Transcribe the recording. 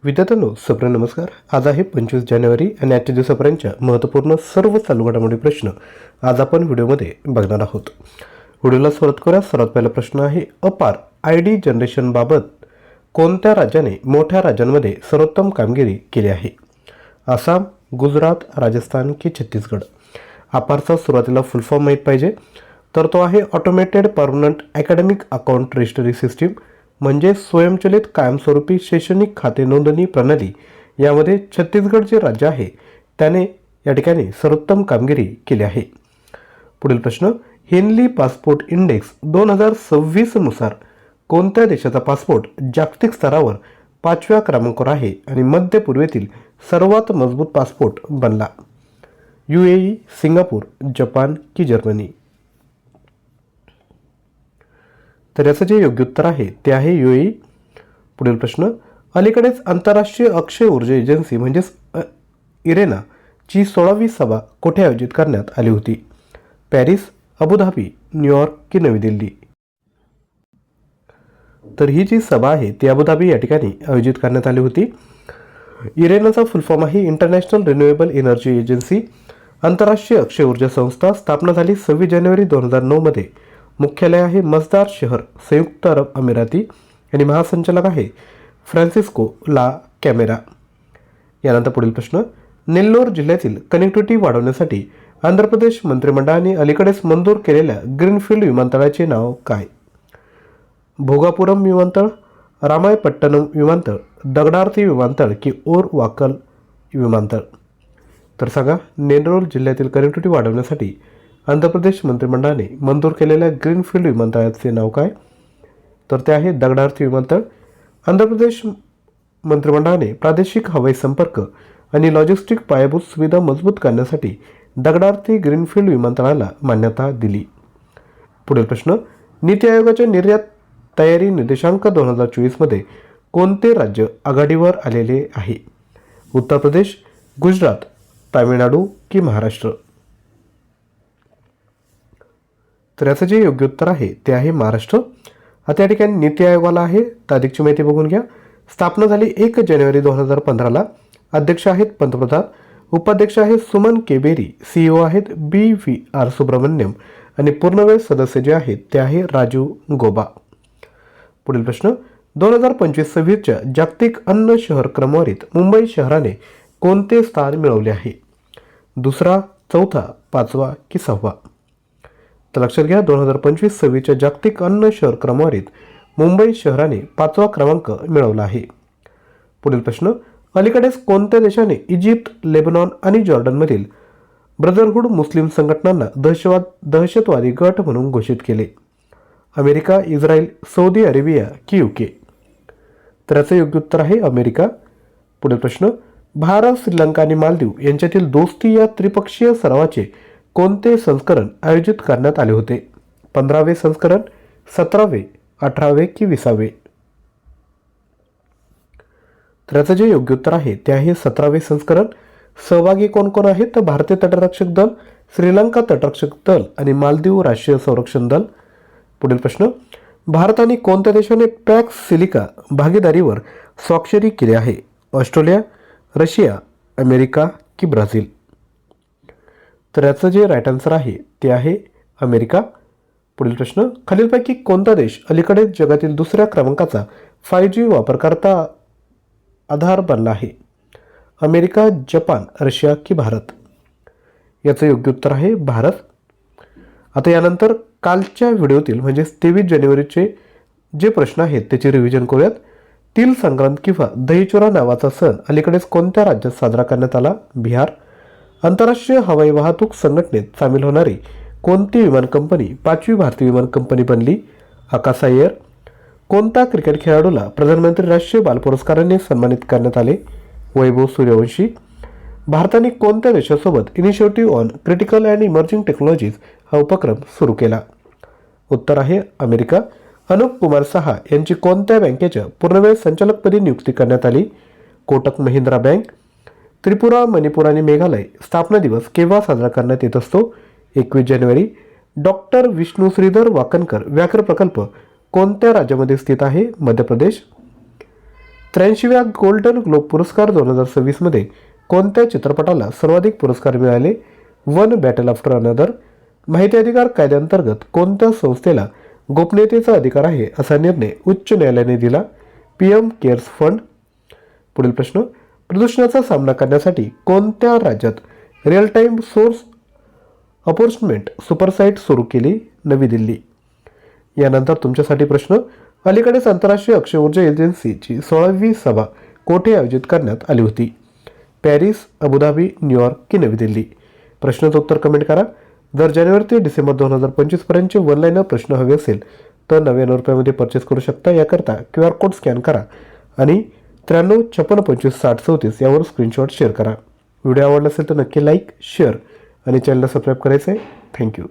विद्यार्थ्यांनो सप्रे नमस्कार. आज आहे 25 जानेवारी आणि आजच्या दिवसापर्यंतच्या महत्त्वपूर्ण सर्व चालू घडामोडी प्रश्न आज आपण व्हिडिओमध्ये बघणार आहोत. व्हिडिओला सुरुवात करूया. सर्वात पहिला प्रश्न आहे, अपार ID जनरेशनबाबत कोणत्या राज्याने मोठ्या राज्यांमध्ये सर्वोत्तम कामगिरी केली आहे? आसाम, गुजरात, राजस्थान की छत्तीसगड? अपारचा सुरुवातीला फुल फॉर्म माहीत पाहिजे, तर तो आहे automated permanent academic account registry system, म्हणजे स्वयंचलित कायमस्वरूपी शैक्षणिक खाते नोंदणी प्रणाली. यामध्ये छत्तीसगड जे राज्य आहे त्याने या ठिकाणी सर्वोत्तम कामगिरी केली आहे. पुढील प्रश्न, हेनली पासपोर्ट इंडेक्स 2026 नुसार कोणत्या देशाचा पासपोर्ट जागतिक स्तरावर 5व्या क्रमांकावर आहे आणि मध्य पूर्वेतील सर्वात मजबूत पासपोर्ट बनला? UAE, सिंगापूर, जपान की जर्मनी? तर याचं जे योग्य उत्तर आहे ते आहे UAE. पुढील प्रश्न, अलीकडेच आंतरराष्ट्रीय अक्षय ऊर्जा एजन्सी म्हणजेच इरेनाची 16वी सभा कोठे आयोजित करण्यात आली होती? पॅरिस, अबुधाबी, न्यूयॉर्क की नवी दिल्ली? तर ही जी सभा आहे ती अबुधाबी या ठिकाणी आयोजित करण्यात आली होती. इरेनाचा फुल फॉर्म आहे इंटरनॅशनल रिन्युएबल एनर्जी एजन्सी. आंतरराष्ट्रीय अक्षय ऊर्जा संस्था स्थापना झाली 26 जानेवारी 2009 मध्ये. मुख्यालय आहे मसदार शहर, संयुक्त अरब अमिराती आणि महासंचालक आहे फ्रान्सिस्को ला कॅमेरा. यानंतर पुढील प्रश्न, नेल्लोर जिल्ह्यातील कनेक्टिव्हिटी वाढवण्यासाठी आंध्र प्रदेश मंत्रिमंडळाने अलीकडेच मंजूर केलेल्या ग्रीनफील्ड विमानतळाचे नाव काय? भोगापुरम विमानतळ, रामायपट्टणम विमानतळ, दगडार्थी विमानतळ की ओरवाकल विमानतळ? तर सांगा, नेल्लोर जिल्ह्यातील कनेक्टिव्हिटी वाढवण्यासाठी आंध्र प्रदेश मंत्रिमंडळाने मंजूर केलेल्या ग्रीनफील्ड विमानतळाचे नाव काय? तर ते आहे दगडार्थी विमानतळ. आंध्र प्रदेश मंत्रिमंडळाने प्रादेशिक हवाई संपर्क आणि लॉजिस्टिक पायाभूत सुविधा मजबूत करण्यासाठी दगडार्थी ग्रीनफील्ड विमानतळाला मान्यता दिली. पुढील प्रश्न, नीती आयोगाच्या निर्यात तयारी निर्देशांक 2024 मध्ये कोणते राज्य आघाडीवर आलेले आहे? उत्तर प्रदेश, गुजरात, तामिळनाडू की महाराष्ट्र? तर याचं जे योग्य उत्तर आहे ते आहे महाराष्ट्र. आता या ठिकाणी नीती आयोगाला आहे तर अधिकची माहिती बघून घ्या. स्थापना झाली 1 जानेवारी 2015ला. अध्यक्ष आहेत पंतप्रधान, उपाध्यक्ष आहेत सुमन केबेरी, CEO आहेत BVR सुब्रमण्यम आणि पूर्णवेळ सदस्य जे आहेत ते आहे राजू गोबा. पुढील प्रश्न, 2025-26च्या जागतिक अन्न शहर क्रमवारीत मुंबई शहराने कोणते स्थान मिळवले आहे? दुसरा, चौथा, पाचवा की सहावा? तर लक्षात घ्या, 2025-26च्या जागतिक अन्न शहर क्रमवारीत मुंबई शहराने 5वा क्रमांक मिळवला आहे. पुढील प्रश्न, अलीकडेच कोणत्या देशाने इजिप्त, लेबनॉन आणि जॉर्डनमधील ब्रदरहूड मुस्लिम संघटनांना दहशतवादी गट म्हणून घोषित केले? अमेरिका, इस्रायल, सौदी अरेबिया की UK? तर याचं योग्य उत्तर आहे अमेरिका. पुढील प्रश्न, भारत, श्रीलंका आणि मालदीव यांच्यातील दोस्ती या त्रिपक्षीय सरावाचे कोणते संस्करण आयोजित करण्यात आले होते? 15वे संस्करण, 17वे, 18वे की 20वे? तर याचं जे योग्य उत्तर आहे ते आहे 17वे संस्करण. सहभागी कोण कोण आहेत? तर भारतीय तटरक्षक दल, श्रीलंका तटरक्षक दल आणि मालदीव राष्ट्रीय संरक्षण दल. पुढील प्रश्न, भारत आणि कोणत्या देशाने पॅक्स सिलिका भागीदारीवर स्वाक्षरी केली आहे? ऑस्ट्रेलिया, रशिया, अमेरिका की ब्राझील? तर याचं जे राईट आन्सर आहे ते आहे अमेरिका. पुढील प्रश्न, खालीलपैकी कोणता देश अलीकडेच जगातील दुसऱ्या क्रमांकाचा 5G वापरकर्ता आधार बनला आहे? अमेरिका, जपान, रशिया की भारत? याचं योग्य उत्तर आहे भारत. आता यानंतर कालच्या व्हिडिओतील म्हणजेच 23 जानेवारीचे जे प्रश्न आहेत त्याचे रिव्हिजन करूयात. तिल संक्रांत किंवा दहीचुरा नावाचा सण अलीकडेच कोणत्या राज्यात साजरा करण्यात आला? बिहार. आंतरराष्ट्रीय हवाई वाहतूक संघटनेत सामील होणारी कोणती विमान कंपनी 5वी भारतीय विमान कंपनी बनली? आकाशा एअर. कोणत्या क्रिकेट खेळाडूला प्रधानमंत्री राष्ट्रीय बाल पुरस्काराने सन्मानित करण्यात आले? वैभव सूर्यवंशी. भारताने कोणत्या देशासोबत initiative on critical and emerging technologies हा उपक्रम सुरू केला? उत्तर आहे अमेरिका. अनुप कुमार साहा यांची कोणत्या बँकेच्या पूर्णवेळ संचालकपदी नियुक्ती करण्यात आली? कोटक महिंद्रा बँक. त्रिपुरा, मणिपूर आणि मेघालय स्थापना दिवस केव्हा साजरा करण्यात येत असतो? 21 जानेवारी. डॉक्टर विष्णू श्रीधर वाकणकर व्याघ्र प्रकल्प कोणत्या राज्यामध्ये स्थित आहे? मध्य प्रदेश. 83व्या गोल्डन ग्लोब पुरस्कार 2026 कोणत्या चित्रपटाला सर्वाधिक पुरस्कार मिळाले? One battle after another. माहिती अधिकार कायद्याअंतर्गत कोणत्या संस्थेला गोपनीयतेचा अधिकार आहे असा निर्णय उच्च न्यायालयाने दिला? PM CARES fund. पुढील प्रश्न, प्रदूषणाचा सामना करण्यासाठी कोणत्या राज्यात रिअल टाइम सोर्स अपॉर्चमेंट सुपरसाइट सुरू केली? नवी दिल्ली. यानंतर तुमच्यासाठी प्रश्न, अलीकडेच आंतरराष्ट्रीय अक्षय ऊर्जा एजन्सीची 16वी सभा कोठे आयोजित करण्यात आली होती? पॅरिस, अबुधाबी, न्यूयॉर्क की नवी दिल्ली? प्रश्नाचं उत्तर कमेंट करा. जर जानेवारी ते डिसेंबर 2025 पर्यंतचे वन प्रश्न हवे असेल तर 99 रुपयामध्ये परचेस करू शकता. याकरता QR कोड स्कॅन करा आणि 93 56 25 60 34 यावर स्क्रीनशॉट शेअर करा. व्हिडिओ आवडला असेल तर नक्की लाईक, शेअर आणि चॅनलला सबस्क्राईब करायचं आहे. थँक्यू.